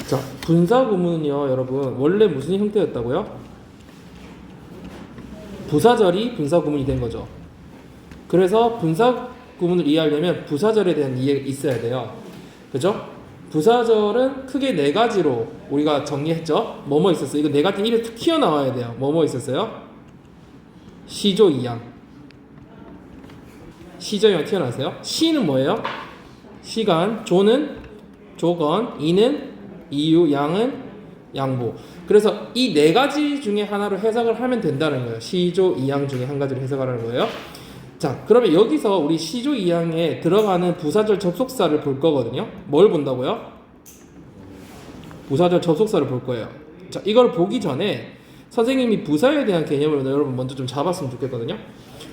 자, 분사 구문은요, 여러분 원래 무슨 형태였다고요? 부사절이 분사 구문이 된 거죠. 그래서 분사 구문을 이해하려면 부사절에 대한 이해가 있어야 돼요. 그죠? 부사절은 크게 네 가지로 우리가 정리했죠. 뭐뭐 있었어요? 이거 네 가지 입에 툭 튀어나와야 돼요. 뭐뭐 있었어요? 시조 이양. 시조 이양 튀어나왔어요. 시는 뭐예요? 시간. 조는 조건. 이는 이유. 양은 양보. 그래서 이 네 가지 중에 하나로 해석을 하면 된다는 거예요. 시조 이양 중에 한 가지로 해석하라는 거예요. 자, 그러면 여기서 우리 시조 이양에 들어가는 부사절 접속사를 볼 거거든요. 뭘 본다고요? 부사절 접속사를 볼 거예요. 자, 이걸 보기 전에 선생님이 부사에 대한 개념을 여러분 먼저 좀 잡았으면 좋겠거든요.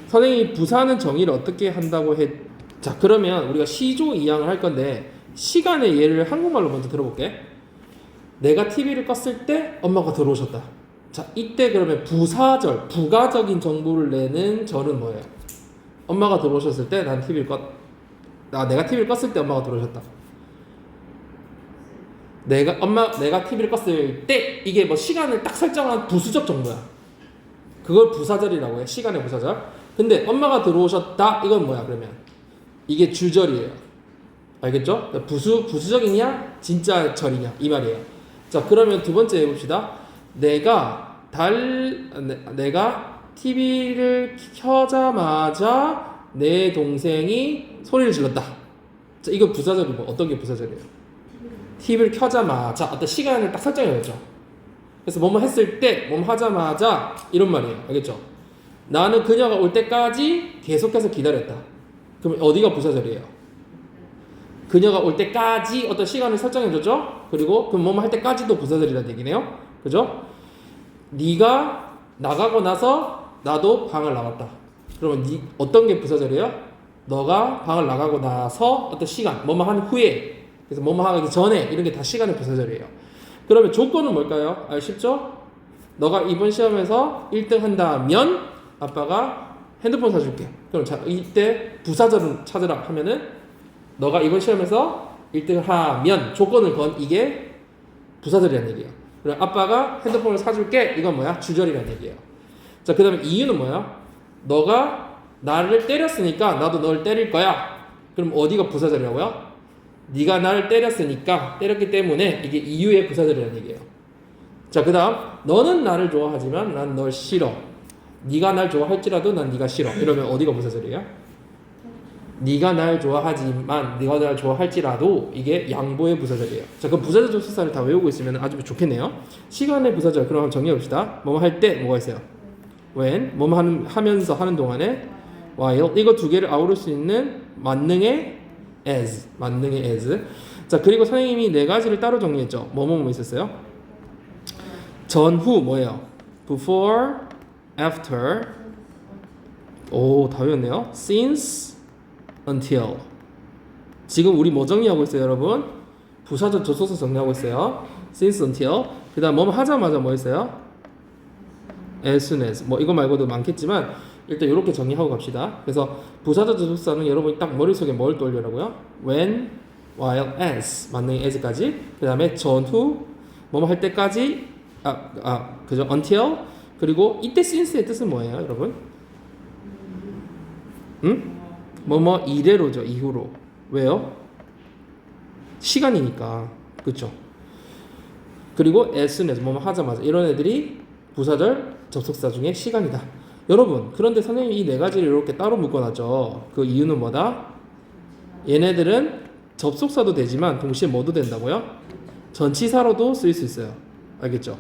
선생님이 부사는 정의를 어떻게 한다고 해. 자, 그러면 우리가 시조 이양을 할 건데 시간의 예를 한국말로 먼저 들어볼게. 내가 TV를 껐을 때 엄마가 들어오셨다. 자, 이때 그러면 부사절, 부가적인 정보를 내는 절은 뭐예요? 엄마가 들어오셨을 때 난 TV를 내가 TV를 껐을 때 엄마가 들어오셨다. 내가 TV를 껐을 때 이게 뭐 시간을 딱 설정한 부수적 정보야. 그걸 부사절이라고 해. 시간의 부사절. 근데 엄마가 들어오셨다 이건 뭐야 그러면? 이게 주절이에요. 알겠죠? 부수적이냐 진짜 절이냐 이 말이에요. 자, 그러면 두 번째 해봅시다. 내가 TV를 켜자마자 내 동생이 소리를 질렀다. 자, 이거 부사절이고 어떤 게 부사절이에요? TV를 켜자마자 어떤 시간을 딱 설정해야죠. 그래서 뭐뭐 했을 때, 뭐뭐 하자마자 이런 말이에요. 알겠죠? 나는 그녀가 올 때까지 계속해서 기다렸다. 그럼 어디가 부사절이에요? 그녀가 올 때까지 어떤 시간을 설정해줬죠? 그리고 그럼 뭐뭐 할 때까지도 부사절이라는 얘기네요. 그죠? 네가 나가고 나서 나도 방을 나갔다. 그러면 어떤 게 부사절이에요? 너가 방을 나가고 나서 어떤 시간, 뭐뭐 한 후에, 그래서 뭐뭐 하기 전에 이런 게 다 시간의 부사절이에요. 그러면 조건은 뭘까요? 쉽죠? 너가 이번 시험에서 1등 한다면 아빠가 핸드폰 사줄게. 그럼 자, 이때 부사절은 찾으라 하면은 너가 이번 시험에서 1등을 하면 조건을 건 이게 부사절이라는 얘기예요. 그럼 아빠가 핸드폰을 사줄게 이건 뭐야? 주절이라는 얘기예요. 자, 그 다음에 이유는 뭐야? 너가 나를 때렸으니까 나도 널 때릴 거야. 그럼 어디가 부사절이라고요? 네가 나를 때렸기 때문에 이게 이유의 부사절이라는 얘기예요. 자, 그 다음 너는 나를 좋아하지만 난 널 싫어. 네가 날 좋아할지라도 난 네가 싫어. 이러면 어디가 부사절이에요? 네가 날 좋아하지만 네가 날 좋아할지라도 이게 양보의 부사절이에요. 자, 그럼 부사절 접속사를 다 외우고 있으면 아주 좋겠네요. 시간의 부사절 그럼 한번 정리해봅시다. 뭐뭐 할 때 뭐가 있어요? when 뭐뭐 하면서 하는 동안에 while 이거 두 개를 아우를 수 있는 만능의 as 자, 그리고 선생님이 네 가지를 따로 정리했죠. 뭐뭐 있었어요? 전후 뭐예요? before, after 다 외웠네요. since, until. 지금 우리 뭐 정리하고 있어요, 여러분? 부사절 접속사 정리하고 있어요. since, until. 그 다음 뭐뭐 하자마자 뭐 있어요? as soon as. 뭐 이거 말고도 많겠지만 일단 이렇게 정리하고 갑시다. 그래서 부사절 접속사는 여러분이 딱 머릿속에 뭘 떠올리라고요? when, while, as. 만능의 as까지. 그 다음에 전후 뭐뭐 할 때까지 그죠? until. 그리고 이때 since의 뜻은 뭐예요, 여러분? 뭐뭐 이래로죠. 이후로. 왜요? 시간이니까. 그쵸? 그리고 as soon as 뭐뭐 하자마자 이런 애들이 부사절 접속사 중에 시간이다. 여러분, 그런데 선생님이 이 네 가지를 이렇게 따로 묶어놨죠. 그 이유는 뭐다? 얘네들은 접속사도 되지만 동시에 뭐도 된다고요? 전치사로도 쓰일 수 있어요. 알겠죠?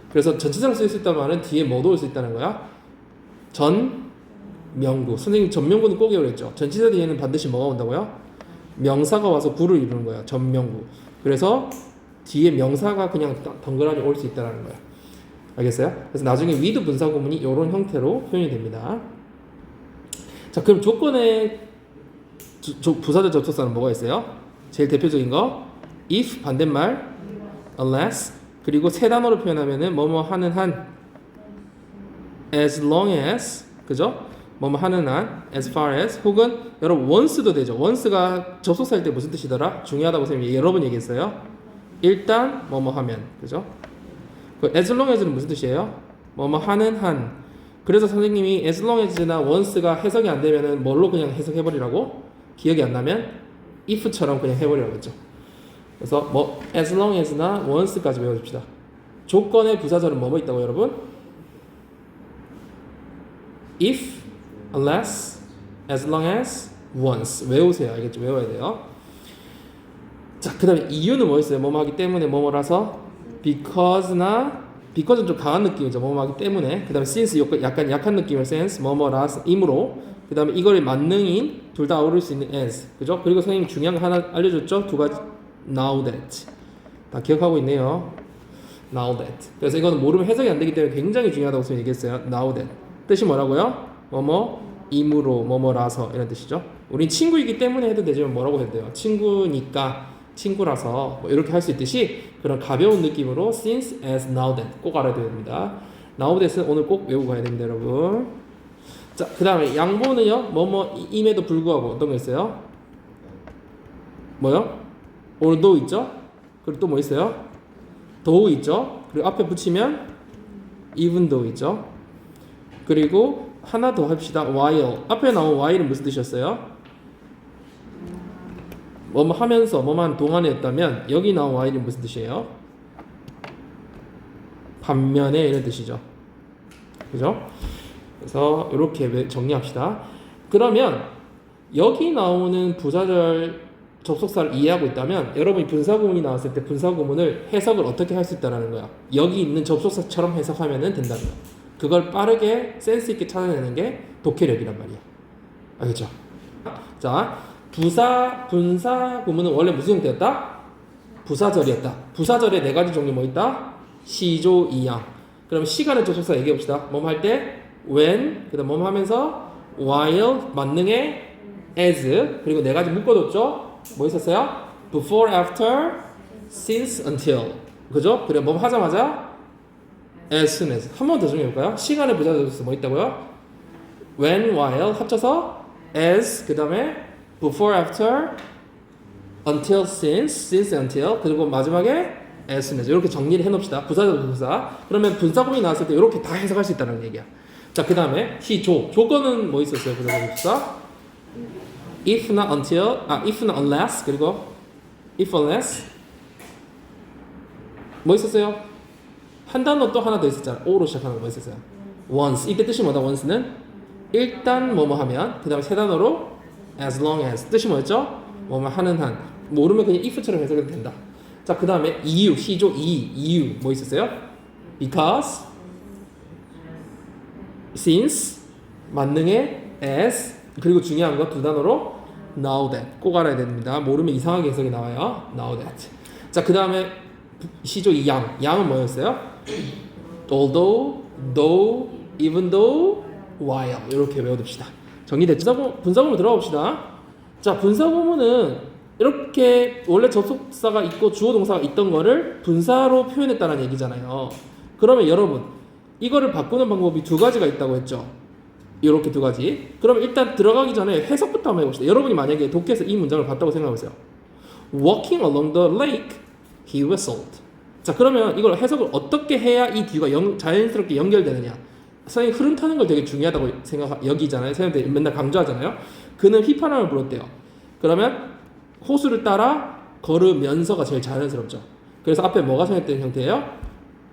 그래서 전치사로 쓰일 수 있다는 말은 뒤에 뭐도 올 수 있다는 거야? 명구. 선생님 전명구는 꼭 외우랬죠. 전치사 뒤에는 반드시 뭐가 온다고요? 명사가 와서 구를 이루는 거야. 전명구. 그래서 뒤에 명사가 그냥 덩그러니 올 수 있다는 거야. 알겠어요? 그래서 나중에 with 분사 구문이 이런 형태로 표현이 됩니다. 자, 그럼 조건의 부사절 접속사는 뭐가 있어요? 제일 대표적인 거 if 반대말 unless 그리고 세 단어로 표현하면은 뭐뭐 하는 한 as long as 그죠? 뭐뭐 하는 한 as far as 혹은 여러분 once도 되죠. once가 접속사일 때 무슨 뜻이더라? 중요하다고 선생님이 여러 번 얘기했어요. 일단 뭐뭐 하면, 그죠? 그 as long as는 무슨 뜻이에요? 뭐뭐 하는 한. 그래서 선생님이 as long as나 once가 해석이 안 되면은 뭘로 그냥 해석해버리라고? 기억이 안 나면 if처럼 그냥 해버리라고 했죠. 그래서 뭐 as long as나 once까지 외워줍시다. 조건의 부사절은 뭐뭐 있다고 여러분? if, unless, as long as, once 외우세요. 알겠죠? 외워야 돼요. 자, 그 다음에 이유는 뭐였어요? 뭐뭐 하기 때문에 뭐뭐라서 because는 좀 강한 느낌이죠. 뭐뭐 하기 때문에. 그 다음에 since 약간 약한 느낌의 sense 뭐뭐라서 임으로. 그 다음에 이거를 만능인 둘 다 어울릴 수 있는 as, 그죠? 그리고 선생님 중요한 거 하나 알려줬죠? 두 가지. now that 다 기억하고 있네요. now that. 그래서 이거는 모르면 해석이 안 되기 때문에 굉장히 중요하다고 선생님이 얘기했어요. now that 뜻이 뭐라고요? 뭐뭐 임으로 뭐뭐라서 이런 뜻이죠. 우린 친구이기 때문에 해도 되지만 뭐라고 해도 돼요? 친구니까, 친구라서 뭐 이렇게 할 수 있듯이 그런 가벼운 느낌으로 since, as, now that 꼭 알아야 됩니다. now that은 오늘 꼭 외우고 가야 됩니다, 여러분. 자, 그 다음에 양보는요, 임에도 불구하고 어떤 거 있어요? 뭐요? although 있죠? 그리고 또 뭐 있어요? though 있죠? 그리고 앞에 붙이면 even though 있죠? 그리고 하나 더 합시다. while. 앞에 나온 while은 무슨 뜻이었어요? 뭐뭐 하면서 뭐뭐 한 동안이었다면 여기 나온 while이 무슨 뜻이에요? 반면에 이런 뜻이죠. 그죠? 그래서 이렇게 정리합시다. 그러면 여기 나오는 부사절 접속사를 이해하고 있다면 여러분이 분사구문이 나왔을 때 분사구문을 해석을 어떻게 할 수 있다는 거야. 여기 있는 접속사처럼 해석하면 된다는 거야. 그걸 빠르게 센스 있게 찾아내는 게 독해력이란 말이야. 알겠죠? 자, 분사 구문은 원래 무슨 형태였다? 부사절이었다. 부사절의 네 가지 종류 뭐 있다? 시조, 이양. 그럼 시간의 접속사 얘기해 봅시다. 뭐뭐 할 때 when, 그다음 뭐뭐 하면서 while, 만능의 as, 그리고 네 가지 묶어뒀죠? 뭐 있었어요? before, after, since, until. 그죠? 그래 뭐뭐 하자마자 as soon as. 한 번 더 정리해 볼까요? 시간의 부사절 뭐 있다고요? when, while 합쳐서 as, 그다음에 before, after, until, since, until, 그리고 마지막에 as soon as. 이렇게 정리를 해놓읍시다. 부사절 부사. 그러면 분사구문이 나왔을 때 이렇게 다 해석할 수 있다는 얘기야. 자, 그 다음에 시조. 조건은 뭐 있었어요? 부사절 부사. if나 until, if나 unless, 그리고 if unless. 뭐 있었어요? 한 단어 또 하나 더 있었잖아. o로 시작하는 거 뭐 있었어요? once. 이때 뜻이 뭐다? once는 일단 뭐뭐 하면. 그 다음에 세 단어로 as long as. 뜻이 뭐였죠? 뭐뭐 하는 한. 모르면 그냥 if처럼 해석해도 된다. 자, 그 다음에 이유, 시조 이유 뭐 있었어요? because, since, 만능의 as, 그리고 중요한 거 두 단어로 now that. 꼭 알아야 됩니다. 모르면 이상하게 해석이 나와요. now that. 자, 그 다음에 시조 양은 뭐였어요? although, though, even though, while. 이렇게 외워둡시다. 정리됐죠? 분사구문 들어가 봅시다. 자, 분사구문은 이렇게 원래 접속사가 있고 주어 동사가 있던 거를 분사로 표현했다는 얘기잖아요. 그러면 여러분 이거를 바꾸는 방법이 두 가지가 있다고 했죠. 이렇게 두 가지. 그러면 일단 들어가기 전에 해석부터 한번 해봅시다. 여러분이 만약에 독해에서 이 문장을 봤다고 생각해보세요. Walking along the lake, he whistled. 자, 그러면 이걸 해석을 어떻게 해야 이 뒤가 자연스럽게 연결되느냐. 선생님 흐름 타는 걸 되게 중요하다고 여기잖아요. 선생님들 맨날 강조하잖아요. 그는 휘파람을 불었대요. 그러면 호수를 따라 걸으면서가 제일 자연스럽죠. 그래서 앞에 뭐가 생략된 형태예요?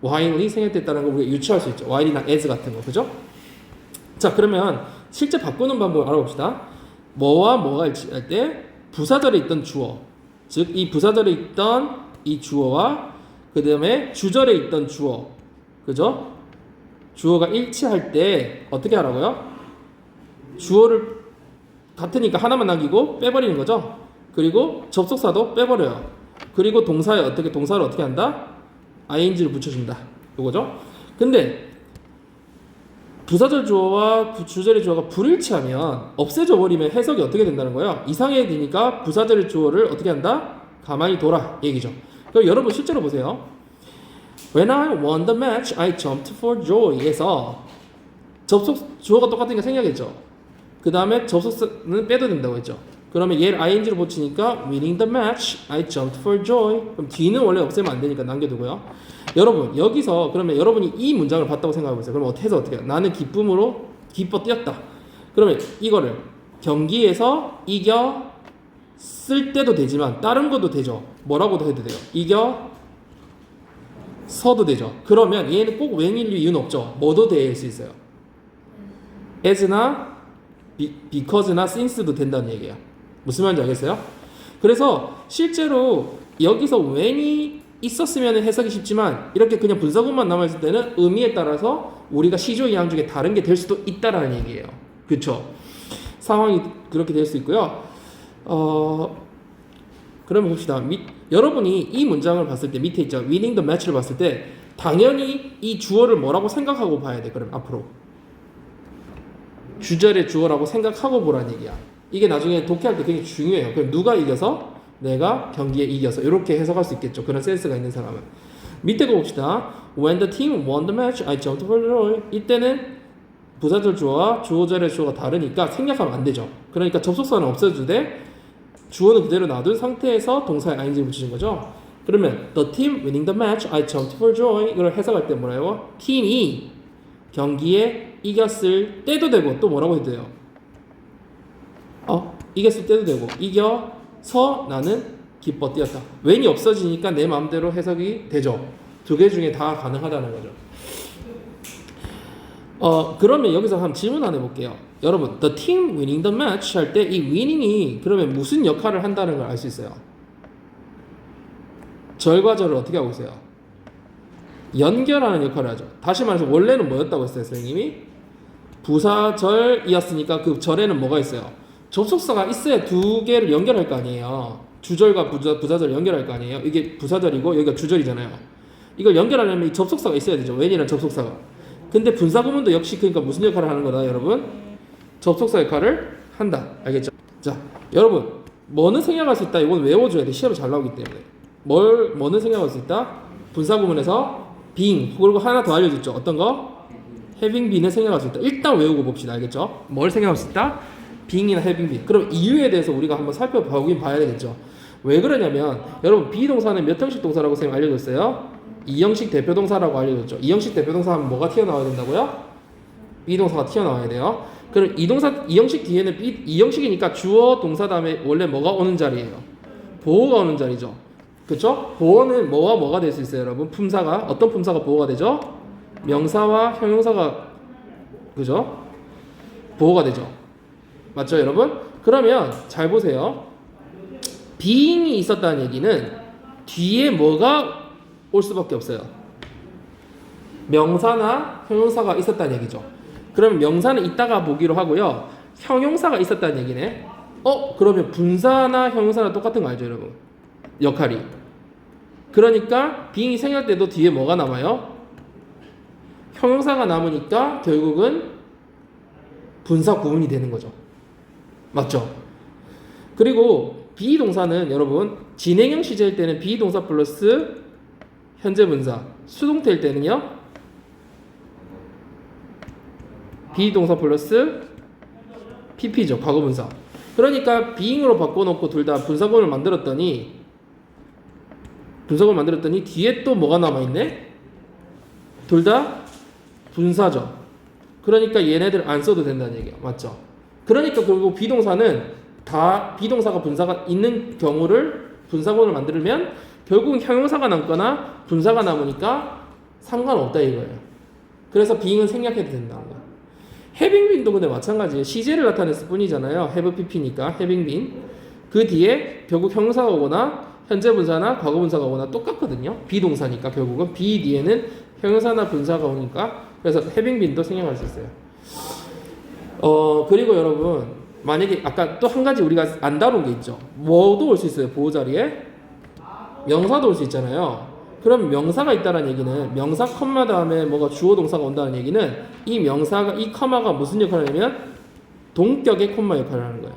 while이 생략됐다는 걸 우리가 유추할 수 있죠. while이나 as 같은 거, 그죠? 자, 그러면 실제 바꾸는 방법을 알아봅시다. 뭐와 뭐가 일치할 때 부사절에 있던 주어, 즉 이 부사절에 있던 이 주어와 그 다음에 주절에 있던 주어, 그죠? 주어가 일치할 때 어떻게 하라고요? 주어를 같으니까 하나만 남기고 빼버리는 거죠. 그리고 접속사도 빼버려요. 그리고 동사를 어떻게 한다? ing를 붙여준다. 이거죠. 근데 부사절 주어와 주절의 주어가 불일치하면 없애져 버리면 해석이 어떻게 된다는 거예요? 이상해지니까 부사절의 주어를 어떻게 한다? 가만히 둬라 얘기죠. 그럼 여러분 실제로 보세요. When I won the match, I jumped for joy에서 접속 주어가 똑같으니까 생략했죠. 그 다음에 접속사는 빼도 된다고 했죠. 그러면 얘를 ing로 붙이니까 winning the match, I jumped for joy. 그럼 뒤는 원래 없애면 안 되니까 남겨두고요. 여러분 여기서 그러면 여러분이 이 문장을 봤다고 생각해보세요. 그럼 어떻게 해요? 나는 기쁨으로 기뻐 뛰었다. 그러면 이거를 경기에서 이겼을 때도 되지만 다른 것도 되죠. 뭐라고도 해도 돼요. 이겨서도 되죠. 그러면 얘는 꼭 when일 이유는 없죠. 뭐도 될 수 있어요. as나 because나 since도 된다는 얘기예요. 무슨 말인지 알겠어요? 그래서 실제로 여기서 when이 있었으면 해석이 쉽지만 이렇게 그냥 분사구만 남아있을 때는 의미에 따라서 우리가 시조 이항 중에 다른 게 될 수도 있다라는 얘기예요. 그렇죠? 상황이 그렇게 될 수 있고요. 그러면 봅시다. 여러분이 이 문장을 봤을 때 밑에 있죠. winning the match를 봤을 때 당연히 이 주어를 뭐라고 생각하고 봐야 돼. 그럼 앞으로 주절의 주어라고 생각하고 보라는 얘기야. 이게 나중에 독해할 때 굉장히 중요해요. 그럼 누가 이겨서? 내가 경기에 이겨서. 이렇게 해석할 수 있겠죠. 그런 센스가 있는 사람은. 밑에 거 봅시다. When the team won the match, I jumped for joy. 이때는 부사절 주어와 주어절의 주어가 다르니까 생략하면 안 되죠. 그러니까 접속사는 없애주되 주어는 그대로 놔둔 상태에서 동사에 ing 붙이는 거죠. 그러면 the team winning the match, I jumped for joy. 이걸 해석할 때 뭐라고? 팀이 경기에 이겼을 때도 되고 또 뭐라고 해도 돼요? 이겼을 때도 되고 이겨서 나는 기뻐 뛰었다. when이 없어지니까 내 마음대로 해석이 되죠. 두 개 중에 다 가능하다는 거죠. 그러면 여기서 한번 질문 하나 해볼게요. 여러분, the team winning the match 할 때 이 winning이 그러면 무슨 역할을 한다는 걸 알 수 있어요? 절과 절을 어떻게 하고 있어요? 연결하는 역할을 하죠. 다시 말해서 원래는 뭐였다고 했어요, 선생님이? 부사절이었으니까 그 절에는 뭐가 있어요? 접속사가 있어야 두 개를 연결할 거 아니에요. 주절과 부사절 연결할 거 아니에요. 이게 부사절이고 여기가 주절이잖아요. 이걸 연결하려면 이 접속사가 있어야 되죠. when이라는 접속사가. 근데 분사구문도 역시 그러니까 무슨 역할을 하는 거다, 여러분? 접속사 역할을 한다. 알겠죠? 자, 여러분, 뭐는 생략할 수 있다. 이건 외워줘야 돼. 시험에 잘 나오기 때문에. 뭐는 생략할 수 있다? 분사구문에서 being, 그리고 하나 더 알려줬죠. 어떤 거? having been을 생략할 수 있다. 일단 외우고 봅시다. 알겠죠? 뭘 생략할 수 있다? being이나 having been. 그럼 이유에 대해서 우리가 한번 살펴보긴 봐야 되겠죠. 왜 그러냐면 여러분 비동사는 몇 형식 동사라고 선생님 알려줬어요? 2형식 대표동사라고 알려줬죠. 2형식 대표동사 하면 뭐가 튀어나와야 된다고요? 비동사가 튀어나와야 돼요. 그럼 이 형식 뒤에는 2형식이니까 주어 동사 다음에 원래 뭐가 오는 자리예요? 보어가 오는 자리죠. 그렇죠? 보어는 뭐와 뭐가 될 수 있어요, 여러분? 품사가 어떤 품사가 보어가 되죠? 명사와 형용사가 그죠? 보어가 되죠. 맞죠, 여러분? 그러면 잘 보세요. being이 있었다는 얘기는 뒤에 뭐가 올 수밖에 없어요. 명사나 형용사가 있었다는 얘기죠. 그럼 명사는 이따가 보기로 하고요. 형용사가 있었다는 얘기네. 그러면 분사나 형용사랑 똑같은 거 알죠, 여러분? 역할이. 그러니까 being이 생길 때도 뒤에 뭐가 남아요? 형용사가 남으니까 결국은 분사 구문이 되는 거죠. 맞죠? 그리고 비동사는 여러분 진행형 시제일 때는 비동사 플러스 현재 분사, 수동태일 때는요 비동사 플러스 pp죠. 과거 분사. 그러니까 being으로 바꿔놓고 둘 다 분사구문을 만들었더니 뒤에 또 뭐가 남아있네? 둘 다 분사죠. 그러니까 얘네들 안 써도 된다는 얘기야. 맞죠? 그러니까 결국 비동사는 다 비동사가 분사가 있는 경우를 분사구문을 만들면 결국은 형용사가 남거나 분사가 남으니까 상관없다 이거예요. 그래서 being은 생략해도 된다는 거야. having been도 근데 마찬가지예요. 시제를 나타냈을 뿐이잖아요. have pp니까 having been. 그 뒤에 결국 형용사가 오거나 현재 분사나 과거 분사가 오거나 똑같거든요. 비동사니까 결국은 be 뒤에는 형용사나 분사가 오니까 그래서 having been도 생략할 수 있어요. 그리고 여러분 만약에 아까 또 한 가지 우리가 안 다룬 게 있죠. 뭐도 올 수 있어요. 보호 자리에 명사도 올 수 있잖아요. 그럼 명사가 있다는 얘기는 명사 컴마 다음에 뭐가 주어 동사가 온다는 얘기는 이 명사가 이 컴마가 무슨 역할을 하냐면 동격의 콤마 역할을 하는 거예요.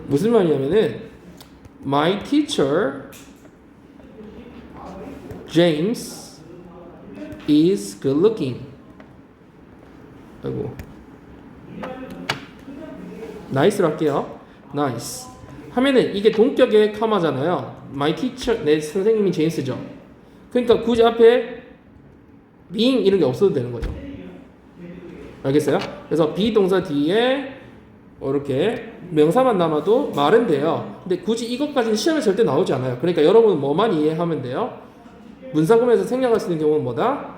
무슨 말이냐면은 My teacher James is good looking. 아이고. nice로 할게요. nice. 하면은 이게 동격의 카마잖아요. my teacher, 내 선생님이 제임스죠. 그러니까 굳이 앞에 being 이런 게 없어도 되는 거죠. 알겠어요? 그래서 be 동사 뒤에 이렇게 명사만 남아도 말은 돼요. 근데 굳이 이것까지는 시험에 절대 나오지 않아요. 그러니까 여러분은 뭐만 이해하면 돼요? 문사구문에서 생략할 수 있는 경우는 뭐다?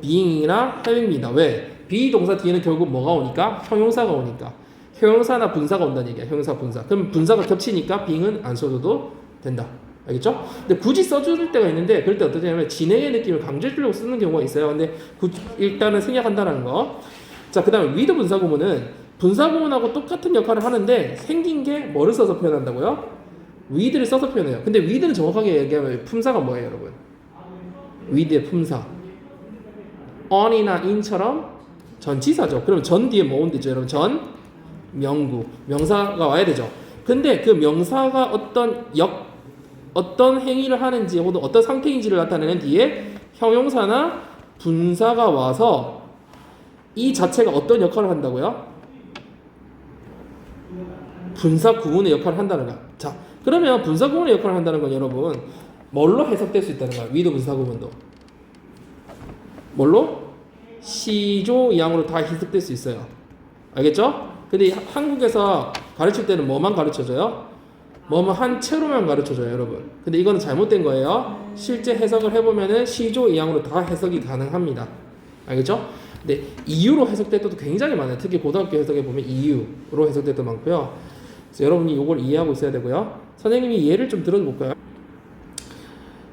being이나 having입니다. 왜? be 동사 뒤에는 결국 뭐가 오니까? 형용사가 오니까. 형용사나 분사가 온다는 얘기야. 형용사, 분사. 그럼 분사가 겹치니까 being은 안 써줘도 된다. 알겠죠? 근데 굳이 써줄 때가 있는데 그럴 때 어떠냐면 진행의 느낌을 강조해주려고 쓰는 경우가 있어요. 근데 일단은 생략한다는 거. 자, 그 다음에 with 분사구문은 분사구문하고 똑같은 역할을 하는데 생긴 게 뭐를 써서 표현한다고요? with를 써서 표현해요. 근데 with는 정확하게 얘기하면 품사가 뭐예요, 여러분? with의 품사. on이나 in처럼 전치사죠. 그럼 전 뒤에 뭐 온대죠, 여러분? 전 명구, 명사가 와야 되죠. 근데 그 명사가 어떤 행위를 하는지 혹은 어떤 상태인지를 나타내는 뒤에 형용사나 분사가 와서 이 자체가 어떤 역할을 한다고요? 분사 구문의 역할을 한다는 거야. 자, 그러면 분사 구문의 역할을 한다는 건 여러분 뭘로 해석될 수 있다는 거야? 위도 분사 구문도 뭘로? 시조양으로 다 해석될 수 있어요. 알겠죠? 근데 한국에서 가르칠 때는 뭐만 가르쳐줘요? 뭐뭐 한 채로만 가르쳐줘요, 여러분. 근데 이거는 잘못된 거예요. 실제 해석을 해보면은 시조이양으로 다 해석이 가능합니다. 알겠죠? 근데 이유로 해석될 때도 굉장히 많아요. 특히 고등학교 해석에 보면 이유로 해석될 때도 많고요. 그래서 여러분이 이걸 이해하고 있어야 되고요. 선생님이 예를 좀 들어볼까요?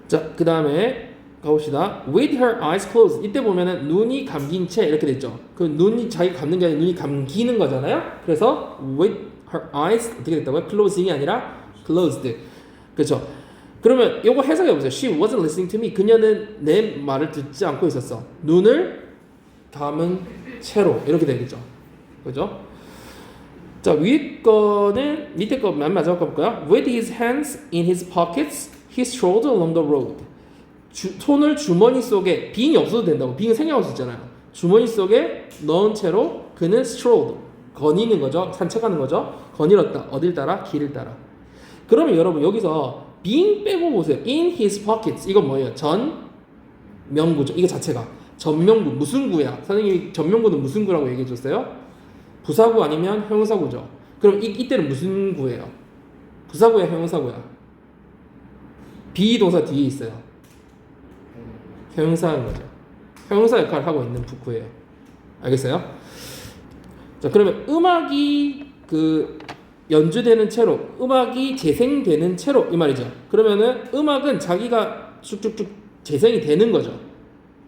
자, 그 다음에 가봅시다. With her eyes closed. 이때 보면은 눈이 감긴 채 이렇게 됐죠. 그 눈이 자기가 감는 게 아니라 눈이 감기는 거잖아요. 그래서 with her eyes 어떻게 됐다고요? closing이 아니라 closed. 그렇죠. 그러면 요거 해석해 보세요. She wasn't listening to me. 그녀는 내 말을 듣지 않고 있었어. 눈을 감은 채로 이렇게 되겠죠. 그죠? 자, 위에 거는 밑에 거 맨 마지막 거 볼까요? With his hands in his pockets, he strolled along the road. 손을 주머니 속에 빙이 없어도 된다고. 빙은 생략할 수 있잖아요. 주머니 속에 넣은 채로 그는 strolled 거니는 거죠. 산책하는 거죠. 거닐었다. 어딜 따라? 길을 따라. 그러면 여러분 여기서 being 빼고 보세요. In his pockets 이건 뭐예요? 전 명구죠. 이거 자체가 전명구 무슨 구야? 선생님이 전명구는 무슨 구라고 얘기해 줬어요? 부사구 아니면 형용사구죠. 그럼 이때는 무슨 구예요? 부사구야 형용사구야? 비동사 뒤에 있어요. 형용사인 거죠. 형용사 역할을 하고 있는 구예요. 알겠어요? 자, 그러면 음악이 연주되는 채로, 음악이 재생되는 채로 이 말이죠. 그러면은 음악은 자기가 쭉쭉쭉 재생이 되는 거죠.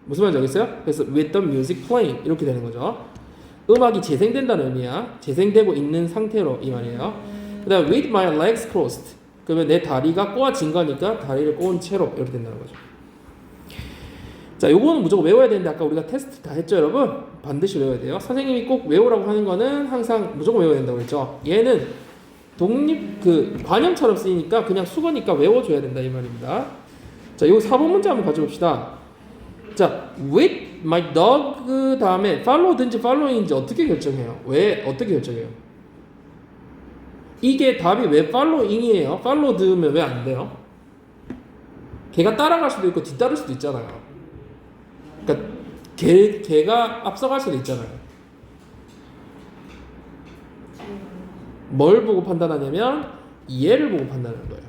무슨 말인지 알겠어요? 그래서 with the music playing 이렇게 되는 거죠. 음악이 재생된다는 의미야. 재생되고 있는 상태로 이 말이에요. 그 다음 with my legs crossed. 그러면 내 다리가 꼬아진 거니까 다리를 꼬은 채로 이렇게 된다는 거죠. 자, 요거는 무조건 외워야 되는데 아까 우리가 테스트 다 했죠, 여러분? 반드시 외워야 돼요. 선생님이 꼭 외우라고 하는 거는 항상 무조건 외워야 된다고 했죠. 얘는 관형처럼 쓰이니까 그냥 수거니까 외워줘야 된다 이 말입니다. 자, 요 4번 문제 한번 가져봅시다. 자, with my dog 다음에 follow든지 following인지 어떻게 결정해요? 왜 어떻게 결정해요? 이게 답이 왜 following이에요? followed면 왜 안 돼요? 걔가 따라갈 수도 있고 뒤따를 수도 있잖아요. 그러니까 걔가 앞서갈 수도 있잖아요. 뭘 보고 판단하냐면 얘를 보고 판단하는 거예요.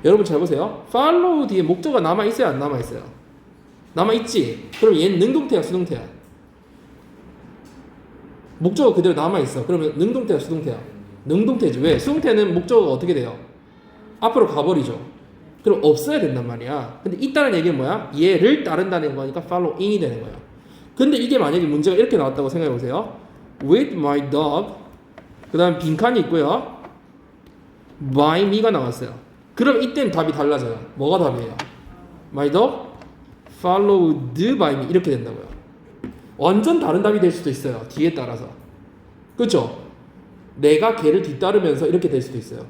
여러분 잘 보세요. follow 뒤에 목적어가 남아 있어요, 안 남아 있어요? 남아 있지. 그럼 얘는 능동태야, 수동태야? 목적어 그대로 남아 있어. 그러면 능동태야, 수동태야? 능동태지. 왜? 수동태는 목적어가 어떻게 돼요? 앞으로 가버리죠. 그럼 없어야 된단 말이야. 근데 있다는 얘기는 뭐야? 얘를 따른다는 거니까 following이 되는 거예요. 근데 이게 만약에 문제가 이렇게 나왔다고 생각해 보세요. With my dog. 그 다음 빈칸이 있고요. By me가 나왔어요. 그럼 이때는 답이 달라져요. 뭐가 답이에요? My dog followed by me 이렇게 된다고요. 완전 다른 답이 될 수도 있어요. 뒤에 따라서. 그렇죠? 내가 걔를 뒤따르면서 이렇게 될 수도 있어요.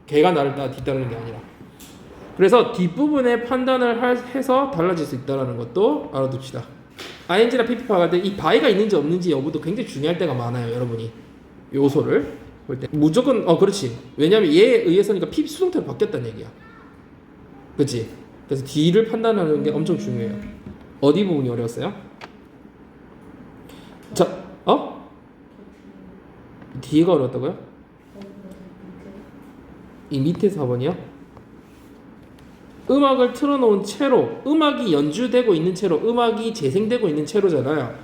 걔가 나를 뒤따르는 게 아니라. 그래서 뒷부분에 판단을 해서 달라질 수 있다는 것도 알아둡시다. ing나 pp파 할 때 이 by가 있는지 없는지 여부도 굉장히 중요할 때가 많아요, 여러분이. 요소를 볼 때 무조건 그렇지. 왜냐면 얘에 의해서니까 P 수동태로 바뀌었다는 얘기야. 그렇지? 그래서 D를 판단하는 게 엄청 중요해요. 어디 부분이 어려웠어요? 자, D가 어려웠다고요? 이 밑에 4번이요? 음악을 틀어놓은 채로, 음악이 연주되고 있는 채로, 음악이 재생되고 있는 채로잖아요.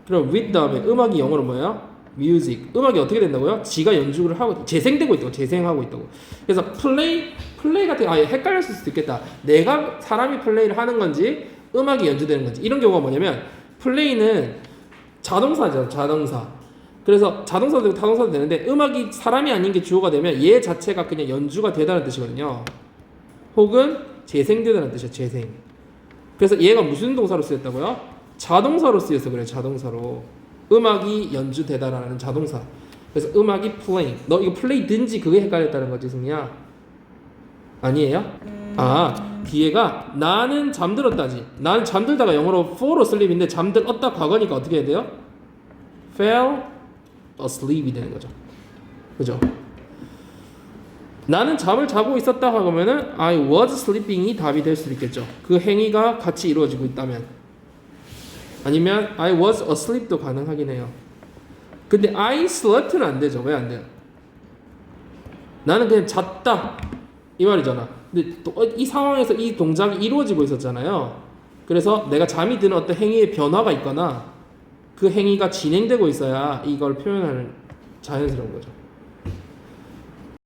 그럼 with 다음에 음악이 영어로 뭐예요? music. 음악이 어떻게 된다고요? 지가 연주를 하고 재생되고 있다고, 재생하고 있다고. 그래서 플레이 같은 헷갈릴 수도 있겠다. 내가 사람이 플레이를 하는 건지 음악이 연주되는 건지 이런 경우가 뭐냐면 플레이는 자동사죠, 자동사. 그래서 자동사도 되고 타동사도 되는데 음악이 사람이 아닌 게 주어가 되면 얘 자체가 그냥 연주가 되다는 뜻이거든요. 혹은 재생되다는 뜻이에요. 재생. 그래서 얘가 무슨 동사로 쓰였다고요? 자동사로 쓰여서 그래요. 자동사로. 음악이 연주되다라는 자동사. 그래서 음악이 playing. 너 이거 play든지 그게 헷갈렸다는 거지, 승리야? 아니에요? 뒤에가 나는 잠들었다지. 나는 잠들다가 영어로 fall asleep인데 잠들었다 과거니까 어떻게 해야 돼요? fell asleep이 되는 거죠. 그죠? 나는 잠을 자고 있었다 하면은 I was sleeping이 답이 될 수도 있겠죠. 그 행위가 같이 이루어지고 있다면. 아니면 I was asleep도 가능하긴 해요. 근데 I slept는 안 되죠. 왜 안 돼요? 나는 그냥 잤다 이 말이잖아. 근데 또 이 상황에서 이 동작이 이루어지고 있었잖아요. 그래서 내가 잠이 드는 어떤 행위의 변화가 있거나 그 행위가 진행되고 있어야 이걸 표현하는 자연스러운 거죠.